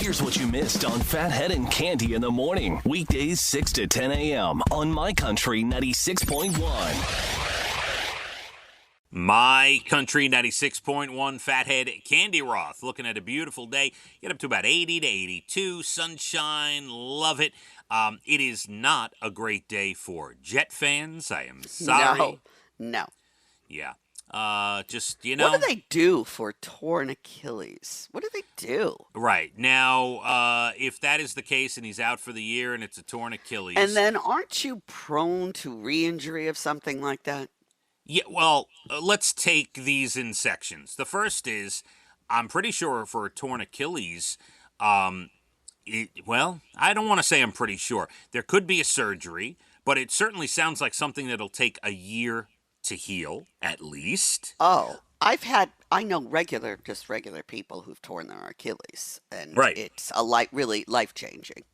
Here's what you missed on Phathead and Cande in the morning. Weekdays 6 to 10 a.m. on My Country 96.1. My Country 96.1 Phathead, Cande Roth. Looking at a beautiful day. Get up to about 80 to 82. Sunshine. Love it. It is not a great day for Jet fans. I am sorry. No. Yeah. What do they do for torn Achilles? What do they do? Right. Now, if that is the case and he's out for the year and it's a torn Achilles. And then aren't you prone to re-injury of something like that? Yeah, well, let's take these in sections. The first is, I'm pretty sure for a torn Achilles, I don't want to say I'm pretty sure. There could be a surgery, but it certainly sounds like something that'll take a year to heal, at least. Oh, I know regular people who've torn their Achilles, and right. It's really life-changing.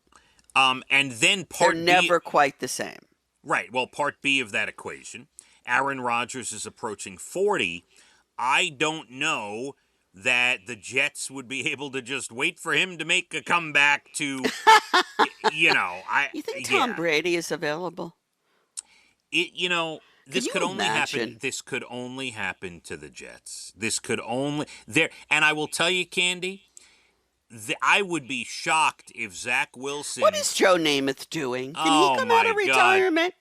And then They're never quite the same. Right, well, part B of that equation, Aaron Rodgers is approaching 40. I don't know that the Jets would be able to just wait for him to make a comeback to, You think Tom Brady is available? This could only happen. This could only happen to the Jets. And I will tell you, Cande, I would be shocked if Zach Wilson. What is Joe Namath doing? Can he come out of retirement?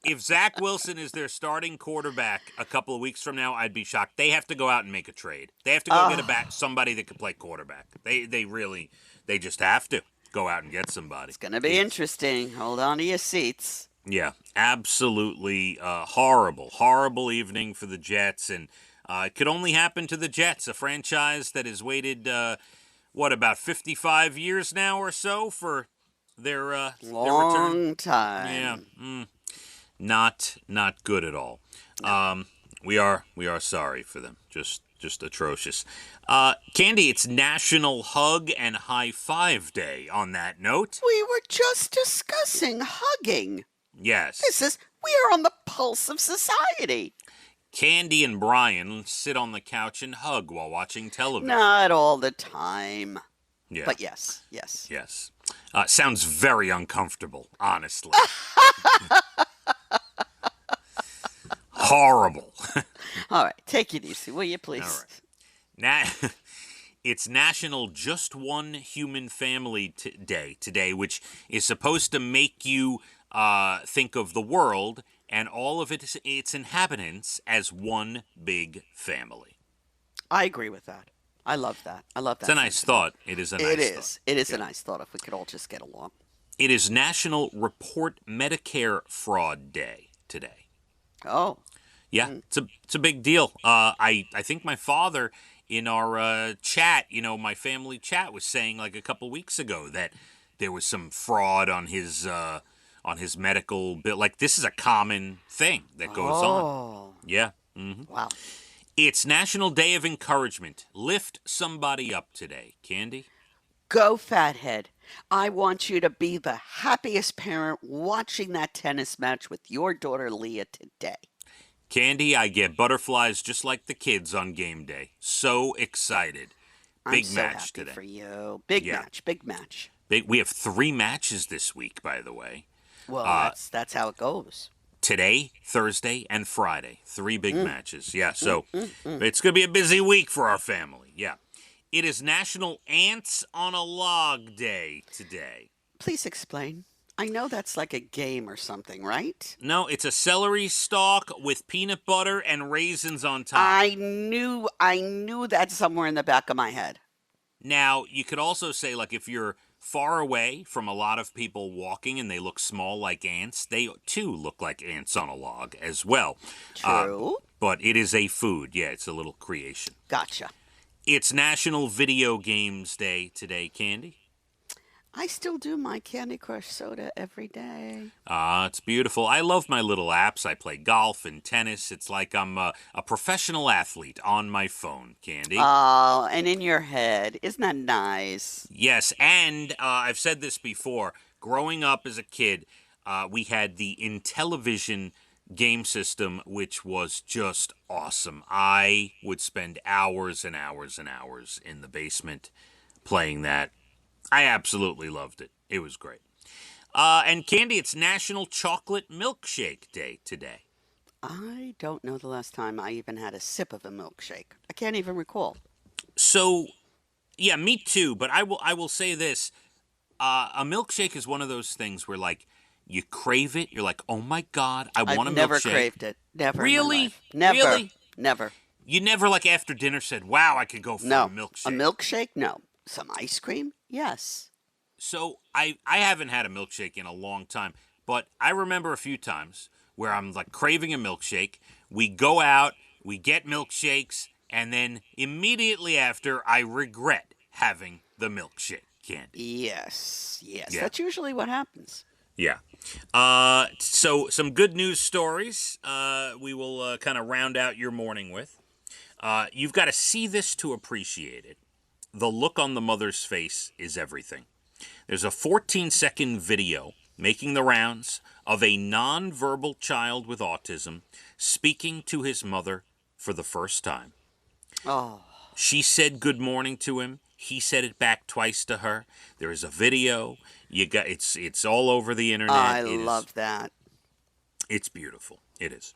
If Zach Wilson is their starting quarterback a couple of weeks from now, I'd be shocked. They have to go out and make a trade. They have to go get somebody that could play quarterback. They just have to go out and get somebody. It's going to be interesting. Hold on to your seats. Yeah, absolutely horrible evening for the Jets, and it could only happen to the Jets, a franchise that has waited, about 55 years now or so for their return? Long time. Yeah, not good at all. No. We are sorry for them. Just atrocious. Cande, it's National Hug and High Five Day on that note. We were just discussing hugging. Yes. We are on the pulse of society. Cande and Brian sit on the couch and hug while watching television. Not all the time. Yeah. But yes. Yes. Sounds very uncomfortable, honestly. Horrible. All right, take it easy, will you please? All right. It's National Just One Human Family Day today, which is supposed to make you think of the world and all of its inhabitants as one big family. I agree with that. I love that. It's a nice thought. It is a nice thought. It is a nice thought if we could all just get along. It is National Report Medicare Fraud Day today. Oh. Yeah, it's a big deal. I think my father in our chat, my family chat, was saying like a couple weeks ago that there was some fraud on his medical bill. Like, this is a common thing that goes on. Yeah. Mm-hmm. Wow. It's National Day of Encouragement. Lift somebody up today. Cande? Go, Phathead. I want you to be the happiest parent watching that tennis match with your daughter Leah today. Cande, I get butterflies just like the kids on game day. So excited. Big match today. I'm so happy for you. Big match. We have 3 matches this week, by the way. Well, that's how it goes. Today, Thursday, and Friday. 3 big matches. Yeah, so it's going to be a busy week for our family. Yeah. It is National Ants on a Log Day today. Please explain. I know that's like a game or something, right? No, it's a celery stalk with peanut butter and raisins on top. I knew that somewhere in the back of my head. Now, you could also say, like, if you're far away from a lot of people walking and they look small like ants, they too look like ants on a log as well. True. But it is a food. Yeah, it's a little creation. Gotcha. It's National Video Games Day today, Cande. I still do my Candy Crush soda every day. It's beautiful. I love my little apps. I play golf and tennis. It's like I'm a professional athlete on my phone, Cande. Oh, and in your head. Isn't that nice? Yes, and I've said this before. Growing up as a kid, we had the Intellivision game system, which was just awesome. I would spend hours and hours and hours in the basement playing that. I absolutely loved it. It was great. And Candy, it's National Chocolate Milkshake Day today. I don't know the last time I even had a sip of a milkshake. I can't even recall. So, yeah, me too. But I will say this: a milkshake is one of those things where, like, you crave it. You're like, oh my god, I want a I've never milkshake. craved it. Never in my Really? life. Never. Really? Never. You never, like, after dinner said, wow, I could go for No. a milkshake. A milkshake? No. Some ice cream? Yes. So I haven't had a milkshake in a long time, but I remember a few times where I'm like craving a milkshake. We go out, we get milkshakes, and then immediately after, I regret having the milkshake, Candy. Yes. Yes. Yeah. That's usually what happens. Yeah. So some good news stories we will kind of round out your morning with. You've got to see this to appreciate it. The look on the mother's face is everything. There's a 14-second video making the rounds of a nonverbal child with autism speaking to his mother for the first time. Oh. She said good morning to him. He said it back twice to her. There is a video. It's all over the internet. I love that. It's beautiful. It is.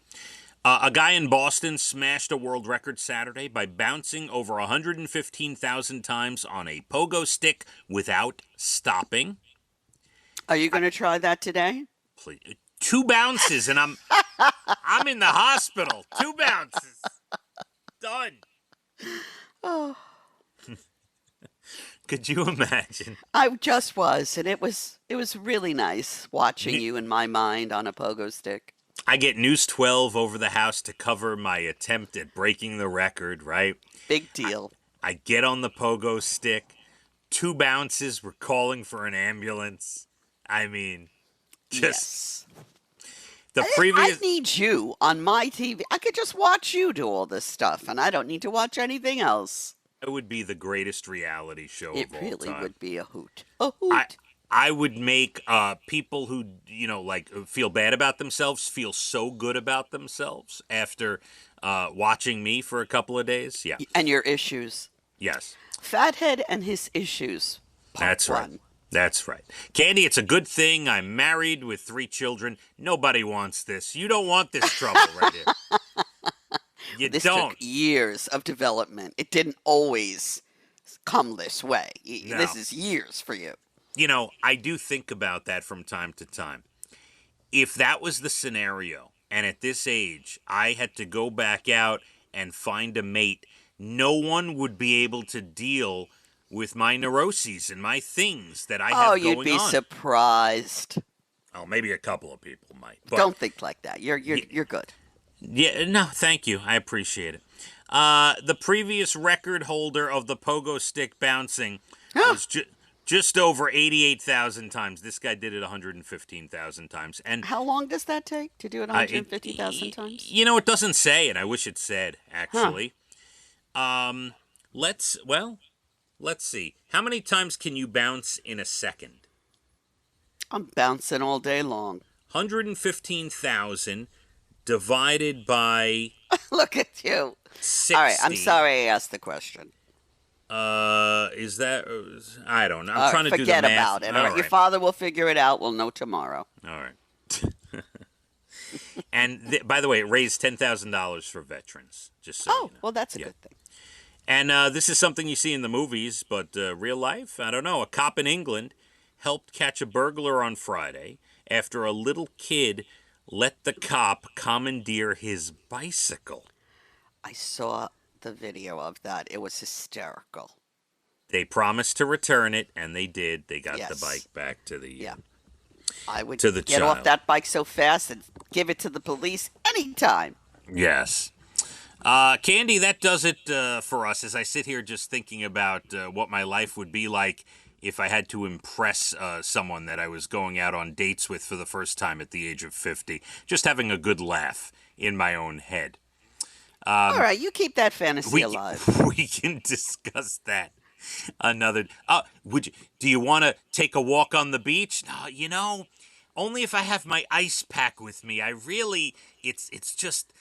A guy in Boston smashed a world record Saturday by bouncing over 115,000 times on a pogo stick without stopping. Are you going to try that today? Please. 2 bounces and I'm in the hospital. 2 bounces. Done. Oh. Could you imagine? I just was, and it was really nice watching you in my mind on a pogo stick. I get News 12 over the house to cover my attempt at breaking the record, right? Big deal. I get on the pogo stick. 2 bounces. We're calling for an ambulance. I mean, just yes. the previous. I need you on my TV. I could just watch you do all this stuff, and I don't need to watch anything else. It would be the greatest reality show It of all really time. would be a hoot. A hoot. I would make people who, like feel bad about themselves feel so good about themselves after watching me for a couple of days. Yeah. And your issues. Yes. Fathead and his issues. That's right. That's right. Candy, it's a good thing I'm married with 3 children. Nobody wants this. You don't want this trouble right here. You This don't. took years of development. It didn't always come this way. No. This is years for you. I do think about that from time to time. If that was the scenario, and at this age, I had to go back out and find a mate, no one would be able to deal with my neuroses and my things that I have going on. Oh, you'd be surprised. Oh, maybe a couple of people might. But Don't think like that. You're good. Yeah, no, thank you. I appreciate it. The previous record holder of the pogo stick bouncing was just over 88,000 times. This guy did it 115,000 times. And how long does that take to do it 150,000 times? It doesn't say, and I wish it said, actually. Let's see. How many times can you bounce in a second? I'm bouncing all day long. 115,000 divided by Look at you. 60. All right, I'm sorry I asked the question. Is that? I don't know. I'm trying to do the forget math. about it. All right. Your father will figure it out. We'll know tomorrow. All right. And by the way, it raised $10,000 for veterans. Just so you know. Well, that's a good thing. And this is something you see in the movies, but real life, I don't know. A cop in England helped catch a burglar on Friday after a little kid let the cop commandeer his bicycle. I saw the video of that. It was hysterical. They promised to return it, and they did. They got the bike back to the I would to the get child. off that bike so fast and give it to the police anytime. Yes. Candy, that does it for us as I sit here just thinking about what my life would be like if I had to impress someone that I was going out on dates with for the first time at the age of 50. Just having a good laugh in my own head. All right, you keep that fantasy alive. We can discuss that another. Do you want to take a walk on the beach? No, only if I have my ice pack with me. It's just.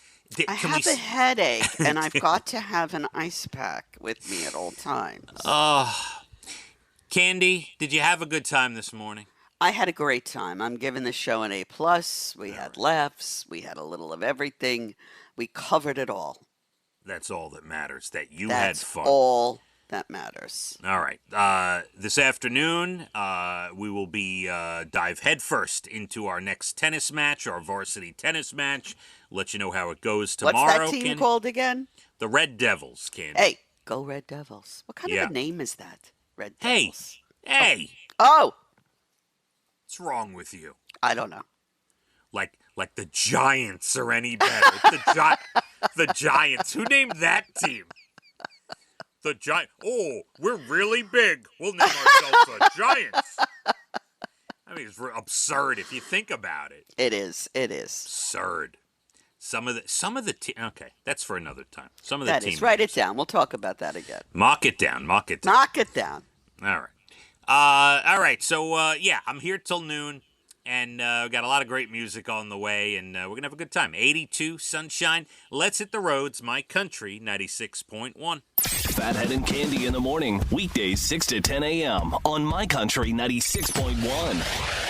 I have a headache, and I've got to have an ice pack with me at all times. Candy, did you have a good time this morning? I had a great time. I'm giving the show an A+. We had laughs. We had a little of everything. We covered it all. That's all that matters, that you That's had fun. all that matters. All right. This afternoon, we will be dive headfirst into our next tennis match, our varsity tennis match. Let you know how it goes tomorrow. What's that team Candy. called again? The Red Devils, Candy. Hey, go Red Devils. What kind of a name is that? Red Hey, Devils. hey, Oh, what's wrong with you? I don't know. Like the Giants are any better. The Giants. Who named that team? The Giants. Oh, we're really big. We'll name ourselves the Giants. I mean, it's absurd if you think about it. It is. Absurd. Some of the okay, that's for another time. Some of the That teams. is. Write it down. We'll talk about that again. Mock it down. Knock it down. All right. All right. So yeah, I'm here till noon, and we got a lot of great music on the way, and we're gonna have a good time. 82 sunshine. Let's hit the roads. My country 96.1. Phathead and Cande in the morning, weekdays 6 to 10 a.m. on My Country 96.1.